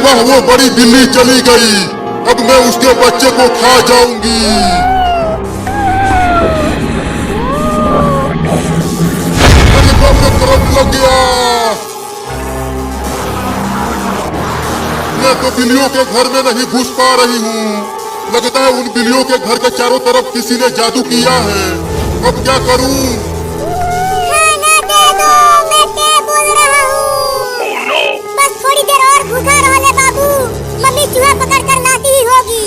वाह, वो बड़ी बिल्ली चली गई। अब मैं उसके बच्चे को खा जाऊंगी। अरे बाप रे, करंट लग गया। मैं तो बिल्लियों के घर में नहीं घुस पा रही हूँ। लगता है उन बिल्लियों के घर के चारों तरफ किसी ने जादू किया है। अब क्या करूँ? खाना दे दो, मैं क्या बोल रहा हूँ। बस थोड़ी देर और भूखा रहो ले बाबू, मम्मी चूहा पकड़ कर लाती ही होगी।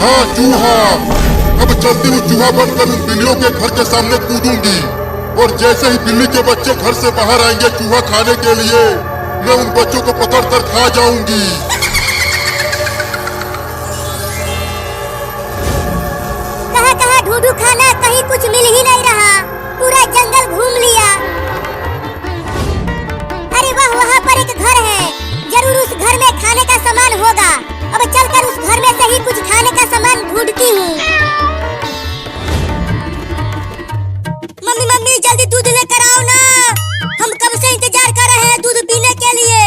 हाँ चूहा, अब चलती हूँ चूहा बनकर उन बिल्लियों के घर के सामने कूदूंगी और जैसे ही बिल्ली के बच्चे घर से बाहर आएंगे चूहा खाने के लिए, मैं उन बच्चों को पकड़ कर खा जाऊंगी। कहाँ ढूंढूं खाना, कहीं कुछ मिल ही नहीं रहा। पूरा जंगल घूम लिया। अरे वाह, वहाँ पर एक घर है, जरूर उस घर में खाने का सामान होगा। अब चलकर उस घर में से ही कुछ खाने का सामान ढूंढती हूँ। मम्मी मम्मी जल्दी दूध लेकर आओ ना, हम कब से इंतजार कर रहे हैं दूध पीने के लिए।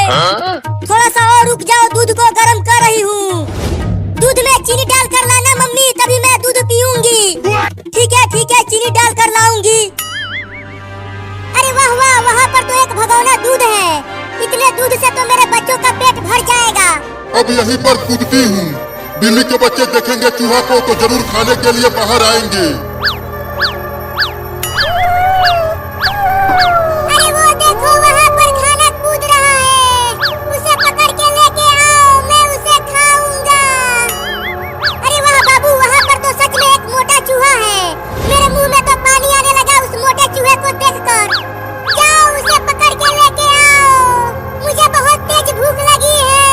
थोड़ा सा और रुक जाओ, दूध को गर्म कर रही हूँ। दूध में चीनी डाल कर लाना मम्मी, तभी मैं दूध पीऊंगी। ठीक है चीनी डाल कर लाऊंगी। अरे वाह वाह, वहाँ पर तो एक भगोना दूध है। इतने दूध से तो मेरे बच्चों का पेट भर जाएगा। अब यहीं पर कूदती हूँ। बिल्ली के बच्चे देखेंगे चूहा को तो जरूर खाने के लिए बाहर आएंगे। अरे वो देखो, वहाँ पर खाना कूद रहा है। उसे पकड़ के लेके आओ, मैं उसे खाऊंगा। अरे वाह बाबू, वहाँ पर तो सच में एक मोटा चूहा है। मेरे मुंह में तो पानी आने लगा उस मोटे चूहे को देखकर। जाओ उसे पकड़ के लेके आओ, मुझे बहुत तेज भूख लगी है।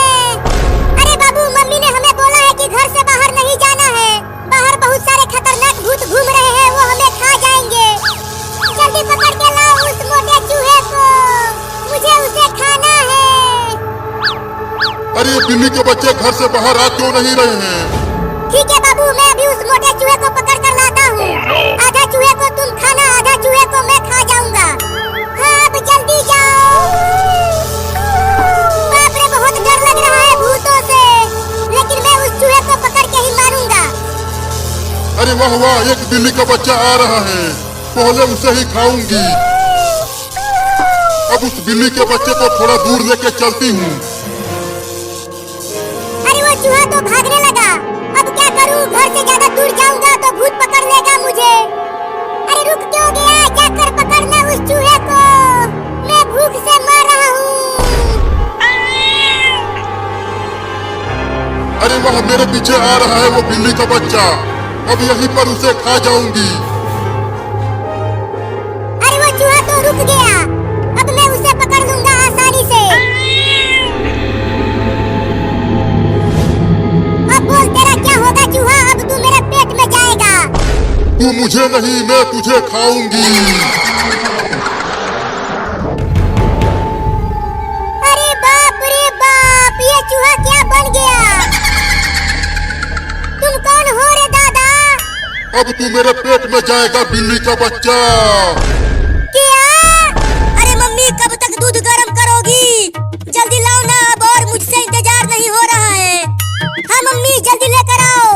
अरे बाबू, मम्मी ने हमें बोला है कि घर से बाहर नहीं जाना है। बाहर बहुत सारे खतरनाक भूत घूम रहे हैं, वो हमें खा जाएंगे। जल्दी पकड़ के लाओ उस मोटे चूहे को, मुझे उसे खाना है। अरे बिल्ली के बच्चे घर से बाहर आ क्यों नहीं रहे हैं? ठीक है बाबू, मैं अभी उस मोटे चूहे को पकड़ कर लाता हूँ। आधा चूहे को तुम खाना, आधा चूहे को मैं खा जाऊंगा। हाँ, अब जल्दी जाओ। बाप रे, बहुत डर लग रहा है भूतों से, लेकिन मैं उस चूहे को पकड़ के ही मारूंगा। अरे वाह वाह, एक बिल्ली का बच्चा आ रहा है, पहले उसे ही खाऊंगी। अब उस बिल्ली के बच्चे को थोड़ा दूर लेके चलती हूँ। अरे वो चूहा तो भागने लगा। अब क्या करूं, घर से ज्यादा दूर जाऊंगा तो भूत पकड़ लेगा मुझे। अरे रुक क्यों गया, जाकर पकड़ना उस चूहे को, मैं भूख से मर रहा हूँ। अरे वाह, मेरे पीछे आ रहा है वो बिल्ली का बच्चा, अब यहीं पर उसे खा जाऊंगी। अरे वो चूहा तो रुक गया, अब मैं उसे पकड़ लूंगा आसानी से। अब बोल, तेरा क्या होगा चूहा, अब तू मेरे पेट में जाएगा। तू मुझे नहीं, मैं तुझे खाऊंगी। अरे बाप रे बाप, ये चूहा क्या बन गया। तुम कौन हो रे दादा? अब तू मेरे पेट में जाएगा बिल्ली का बच्चा। क्या? अरे मम्मी, कब तक दूध गर्म करोगी? जल्दी लाओ ना, अब और मुझसे इंतजार नहीं हो रहा है। हाँ मम्मी, जल्दी लेकर आओ।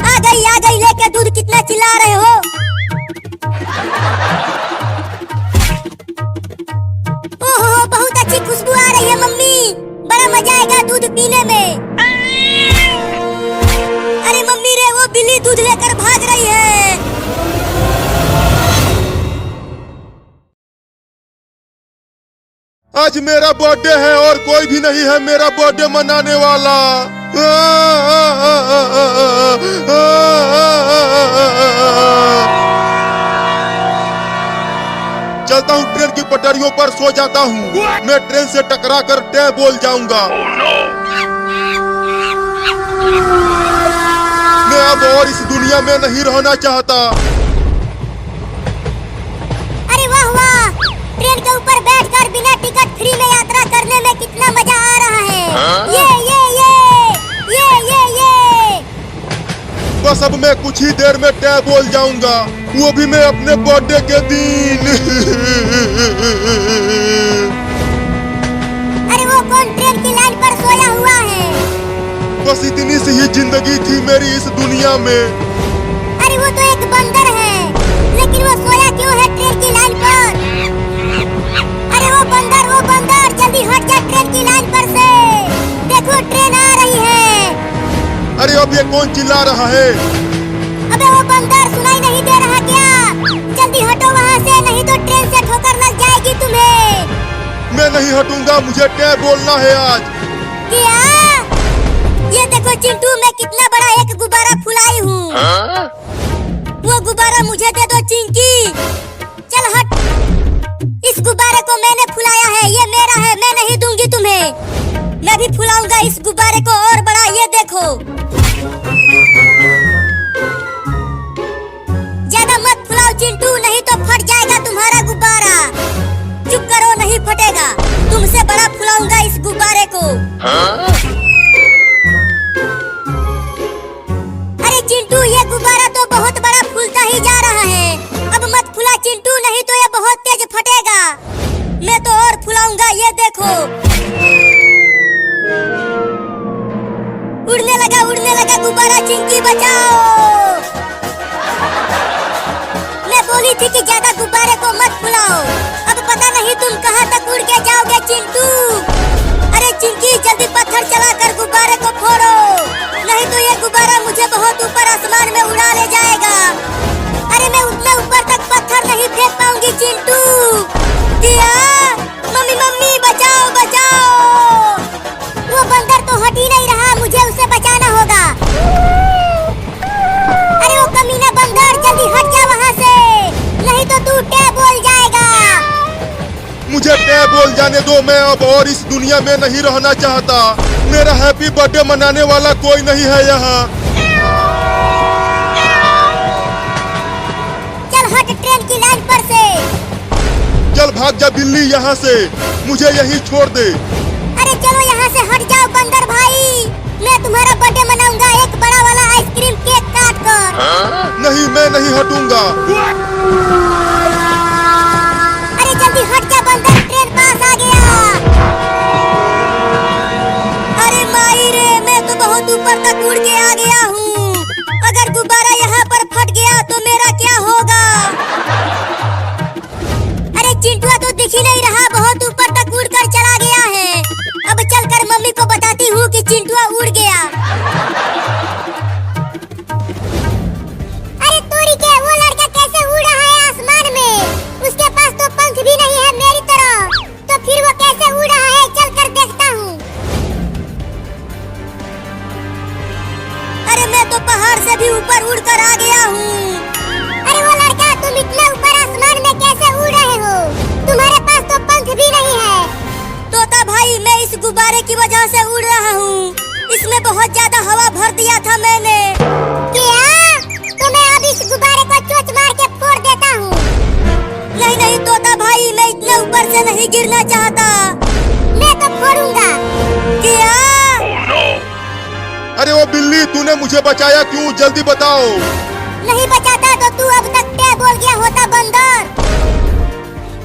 आ गई लेके दूध, कितना चिल्ला रहे हो। ओहो, बहुत अच्छी खुशबू आ रही है मम्मी, बड़ा मजा आएगा दूध पीने में। अरे मम्मी रे, वो बिल्ली दूध लेकर भाग रही है। आज मेरा बर्थडे है और कोई भी नहीं है मेरा बर्थडे मनाने वाला। चलता हूँ ट्रेन की पटरियों पर सो जाता हूँ। मैं ट्रेन से टकरा कर टै बोल जाऊंगा। मैं अब और इस दुनिया में नहीं रहना चाहता। अरे वाह वाह, ट्रेन के ऊपर बैठकर बिना टिकट फ्री में यात्रा करने में कितना मजा आ रहा है। ये बस अब मैं कुछ ही देर में टै बोल जाऊंगा, वो भी मैं अपने बर्थडे के दिन। अरे वो कौन ट्रेन की लाइन पर सोया हुआ है? बस इतनी सी ही जिंदगी थी मेरी इस दुनिया में। अरे वो तो एक बंदर है, लेकिन वो सोया क्यों है ट्रेन की लाइन पर? अरे वो बंदर जल्दी हट जा ट्रेन की लाइन पर से। देखो ट्रेन आ रही है। अरे अब ये कौन चिल्ला रहा है? अबे वो बंदर सुनाई नहीं दे रहा क्या? जल्दी हटो वहाँ से, नहीं तो ट्रेन से ठोकर लग जाएगी तुम्हें। मैं नहीं हटूंगा, मुझे क्या बोलना है आज। क्या? ये देखो चिंटू, मैं कितना बड़ा एक गुब्बारा फुलाई हूँ। वो गुब्बारा मुझे दे दो चिंकी। चल हट। इस गुब्बारे को मैंने फुलाया है, ये मेरा है, मैं नहीं दूंगी तुम्हें। मैं भी फुलाऊंगा इस गुब्बारे को और बड़ा, ये देखो। ज्यादा मत फुलाओ चिंटू, नहीं तो फट जाएगा तुम्हारा गुब्बारा। चुप करो, नहीं फटेगा। तुमसे बड़ा फुलाऊंगा इस गुब्बारे को। अरे चिंटू, ये गुब्बारा तो बहुत बड़ा फूलता ही जा रहा है। अब मत फुला चिंटू, नहीं तो ये बहुत तेज फटेगा। मैं तो और फुलाऊंगा, ये देखो। उड़ने लगा गुब्बारा। चिंकी बचाओ। मैं बोली थी कि ज्यादा गुब्बारे को मत फुलाओ। अब पता नहीं तुम कहाँ तक उड़ के जाओगे चिंटू। अरे चिंकी, जल्दी पत्थर चलाकर गुब्बारे को फोड़ो, नहीं तो ये गुब्बारा मुझे बहुत ऊपर आसमान में उड़ा ले जाएगा। अरे मैं उतना ऊपर तक पत्थर नहीं फेंक पाऊंगी चिंटू। क्या? मम्मी बचाओ बचाओ। वो बंदर तो हट ही नहीं रहा, मुझे उसे बचाना होगा। अरे वो कमीना बंदर, जल्दी हट जा वहाँ से, नहीं तो तू टे बोल जाएगा। मुझे टे बोल जाने दो, मैं अब और इस दुनिया में नहीं रहना चाहता। मेरा हैप्पी बर्थडे मनाने वाला कोई नहीं है यहाँ। चल हट ट्रेन की लाइन पर से। चल भाग जा बिल्ली यहाँ से, मुझे यहीं छोड़ दे। अरे चलो यहाँ से हट जाओ बंदर भाई, मैं तुम्हारा बर्थडे मनाऊंगा एक बड़ा वाला आइसक्रीम केक काट कर। नहीं, मैं नहीं हटूंगा। अरे जल्दी हट जा बंदर, ट्रेन पास आ गया। अरे माई रे, मैं तो बहुत ऊपर तक उड़ के आ गया हूँ। अगर गुब्बारा यहाँ पर फट गया तो मेरा क्या होगा? अरे चिंटुआ तो दिख ही नहीं रहा, बहुत ऊपर तक उड़कर चला गया है। अब चलकर मम्मी को बताती हूँ कि चिंटुआ उड़ गया। अरे तोरी के, वो लड़का कैसे उड़ रहा है आसमान में? उसके पास तो पंख भी नहीं है मेरी तरह, तो फिर वो कैसे उड़ रहा है? चलकर देखता हूँ। अरे मैं तो पहाड़ से भी ऊपर उड़कर आ गया हूँ। अरे वो लड़का, तुम इतना ऊपर आसमान में कैसे उड़ रहे हो? तुम्हारे पास तो पंख भी नहीं है। तोता भाई, मैं इस गुब्बारे की वजह से उड़ रहा हूँ। इसमें बहुत ज्यादा हवा भर दिया था मैंने। क्या? तो मैं अब इस गुब्बारे को चोंच मार के फोड़ देता हूँ। नहीं तोता भाई, मैं इतने ऊपर से नहीं गिरना चाहता। मैं तो फोड़ूंगा। क्या? अरे वो बिल्ली, तूने मुझे बचाया क्यों? जल्दी बताओ। नहीं बचाता तो तू अब तक टे बोल गया होता बंदर।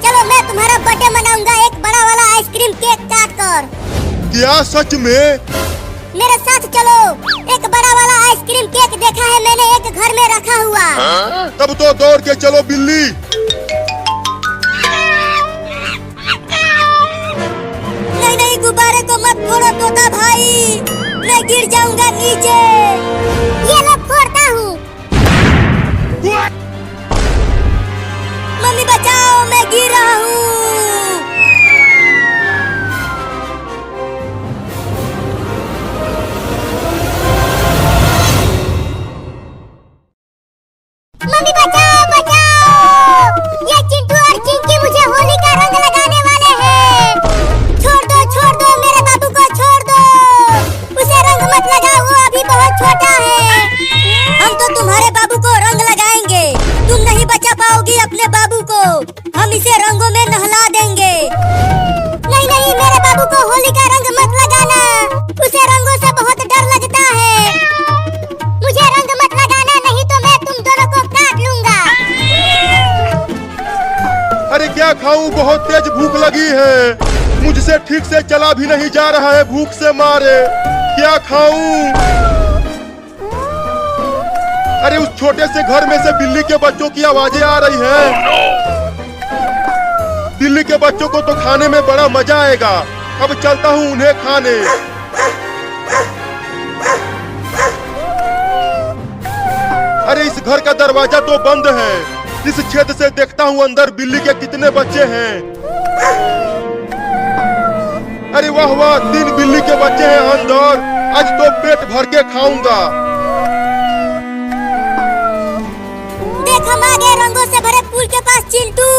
चलो मैं तुम्हारा बर्थडे मनाऊंगा एक बड़ा वाला आइसक्रीम केक काट कर। क्या सच में? मेरे साथ चलो, एक बड़ा वाला आइसक्रीम केक देखा है मैंने एक घर में रखा हुआ। तब तो दौड़ के चलो बिल्ली। नहीं, गुब्बारे को मत फोड़ो तोता भाई, मैं गिर जाऊंगा नीचे। ये लो फोड़ता हूँ। मम्मी बचाओ, मैं गिर रहा हूँ। मम्मी बचाओ बचाओ, ये चिंटू और चिंकी मुझे होली का रंग लगाने वाले हैं। छोड़ दो मेरे बाबू को, छोड़ दो। उसे रंग मत लगाओ, वो अभी बहुत छोटा है। हम तो तुम्हारे बाबू को रंग लगाएंगे, तुम नहीं बचा पाओगी अपने बाबू को। हम इसे रंगों में नहला देंगे। नहीं, मेरे बाबू को होली का रंग मत लगाना, उसे रंगों से बहुत डर लगता है। मुझे रंग मत लगाना, नहीं तो मैं तुम दोनों को काट लूंगा। अरे क्या खाऊं, बहुत तेज भूख लगी है। मुझसे ठीक से चला भी नहीं जा रहा है, भूख से मारे। क्या खाऊं? अरे उस छोटे से घर में से बिल्ली के बच्चों की आवाजें आ रही हैं। बिल्ली के बच्चों को तो खाने में बड़ा मजा आएगा। अब चलता हूँ उन्हें खाने। अरे इस घर का दरवाजा तो बंद है। इस छेद से देखता हूँ अंदर बिल्ली के कितने बच्चे हैं। अरे वाह वाह, 3 बिल्ली के बच्चे हैं अंदर। आज तो पेट भर के खाऊंगा। देख हम आ गए रंगों से भरे पुल के पास चिंटू।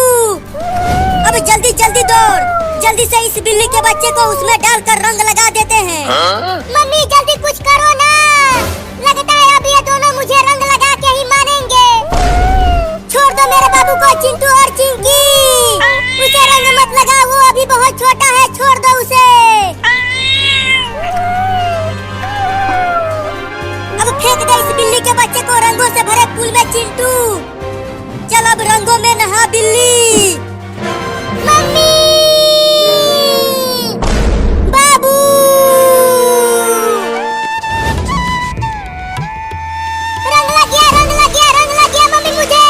अब जल्दी जल्दी दौड़, जल्दी से इस बिल्ली के बच्चे को उसमें डालकर रंग लगा देते हैं। मम्मी जल्दी कुछ करो ना, लगता है अब ये दोनों मुझे रंग लगा के ही मानेंगे। छोड़ दो मेरे बाबू को चिंटू और चिंकी, उसे रंग मत लगा, वो अभी बहुत छोटा है, छोड़ दो उसे। अब फेंक दे इस बिल्ली के बच्चे को रंगों से भरे पुल में चिंटू। चल अब रंगों में नहा बिल्ली। मम्मी, बाबू, रंग लग गया, रंग लग गया, रंग लग गया मम्मी मुझे।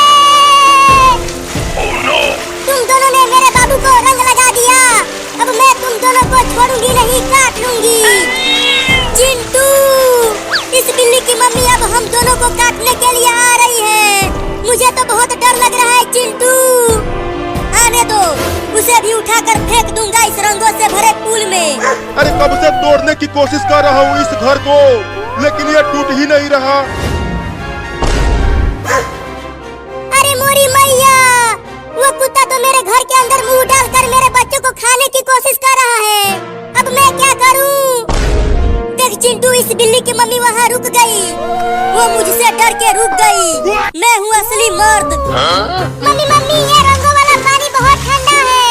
तुम दोनों ने मेरे बाबू को रंग लगा दिया। अब मैं तुम दोनों को छोड़ूंगी नहीं, काट लूंगी। चिंटू, इस बिल्ली की मम्मी अब हम दोनों को काटने के लिए आ रही है। मुझे तो बहुत डर लग रहा है चिंटू। आने दो, उसे भी उठाकर फेंक दूंगा इस रंगों से भरे पुल में। अरे कब से तोड़ने की कोशिश कर रहा हूँ इस घर को, लेकिन ये टूट ही नहीं रहा। अरे मोरी मैया, वो कुत्ता तो मेरे घर के अंदर मुंह डालकर मेरे बच्चों को खाने की कोशिश कर रहा है। अब मैं क्या करूं? देख चिंटू, इस बिल्ली की मम्मी वहाँ रुक गई। वो मुझसे डर के रुक गई। मैं हूँ असली मर्द। मम्मी मम्मी, ये रंगों वाला पानी बहुत ठंडा है,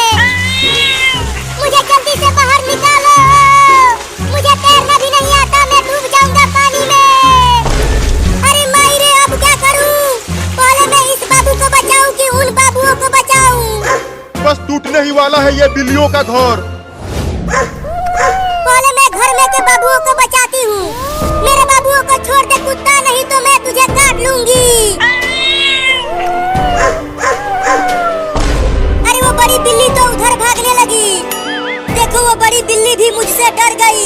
मुझे जल्दी से बाहर निकालो। मुझे तैरना भी नहीं आता, मैं डूब जाऊंगा पानी में। अरे मायरे, अब क्या करूं? पहले मैं इस बाबू को बचाऊं कि उन बाबुओं को बचाऊं? बस टूटने ही वाला है ये बिल्लियों का घर। पहले मैं घर में के बाबुओं को बचाती हूँ। मेरे बाबुओं को छोड़ दे कुत्ता, नहीं तो मैं तुझे काट लूंगी। अरे वो बड़ी बिल्ली तो उधर भागने लगी। देखो वो बड़ी बिल्ली भी मुझसे डर गई।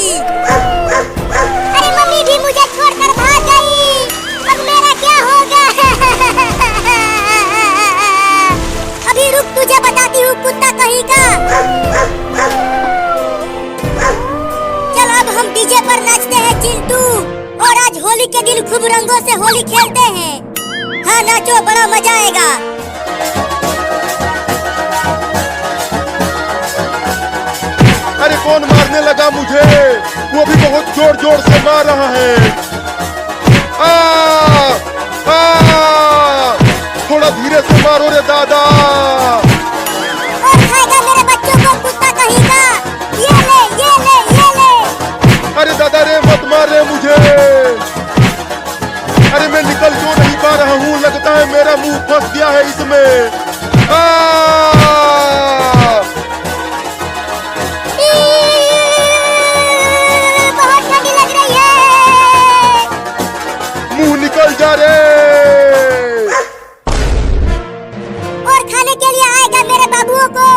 अरे मम्मी भी मुझे छोड़कर भाग गई। अब मेरा क्या होगा? अभी रुक, तुझे बताती हूँ कुत्ता कहीं का। चल अब हम डीजे पर नाचते हैं चिंटू, और आज होली के दिन खूब रंगों से होली खेलते हैं। हाँ नाचो, बड़ा मजा आएगा। अरे कौन मारने लगा मुझे? वो भी बहुत जोर जोर से मार रहा है। थोड़ा धीरे से मारो रे दादा। और खाएगा मेरे बच्चों को कुत्ता कहीं का। ये ले, ये ले, ये ले। अरे दादा रे, मत मार रे मुझे। अरे मैं निकल क्यों नहीं पा रहा हूँ? लगता है मेरा मुंह फंस गया है इसमें। बहुत ठंडी लग रही है। मुंह निकल जा रे। और खाने के लिए आएगा मेरे बाबुओं को।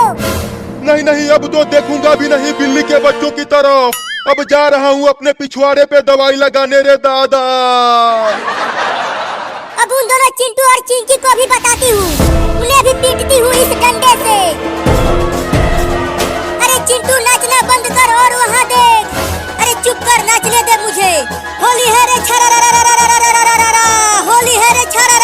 नहीं नहीं, अब तो देखूंगा भी नहीं बिल्ली के बच्चों की तरफ। अब जा रहा हूँ अपने पिछवाड़े पे दवाई लगाने रे दादा। अब उन दोनों चिंटू और चिंकी को भी बताती हूँ, उन्हें भी पीटती हूँ इस डंडे से। अरे चिंटू, नाचना बंद कर और वहाँ देख। अरे चुप कर, नाचने दे मुझे। होली है रे छरा, होली है रे छरा।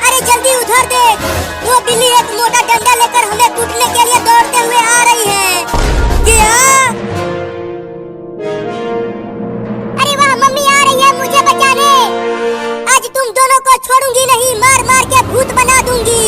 अरे जल्दी उधर देख, वो बिल्ली एक मोटा डंडा लेकर हमें कूटने के लिए दौड़ते हुए आ रही है। क्या? अरे वाह, मम्मी आ रही है मुझे बचाने। आज तुम दोनों को छोड़ूंगी नहीं, मार मार के भूत बना दूंगी।